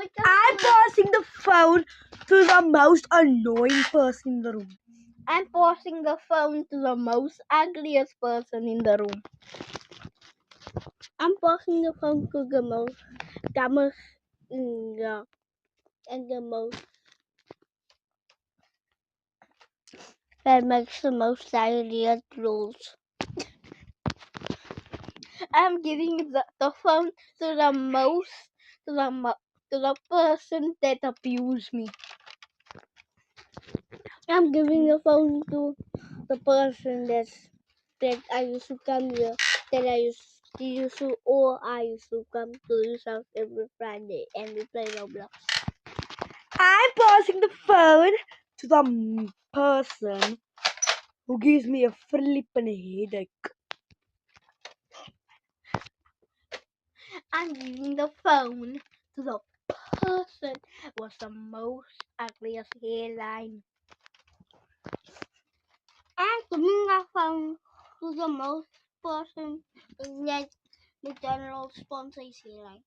I'm passing the phone to the most annoying person in the room. I'm passing the phone to the most ugliest person in the room. I'm passing the phone to the most dumbest and the most that makes the most idiot rules. I'm giving the phone to the person that abused me. I'm giving the phone to the person that I used to come here, that I used to come to his house every Friday and we play Roblox. I'm passing the phone to the person who gives me a flippin' headache. I'm giving the phone to the person with the most ugliest hairline. I'm giving the phone to the most person that McDonald's sponsors hairline.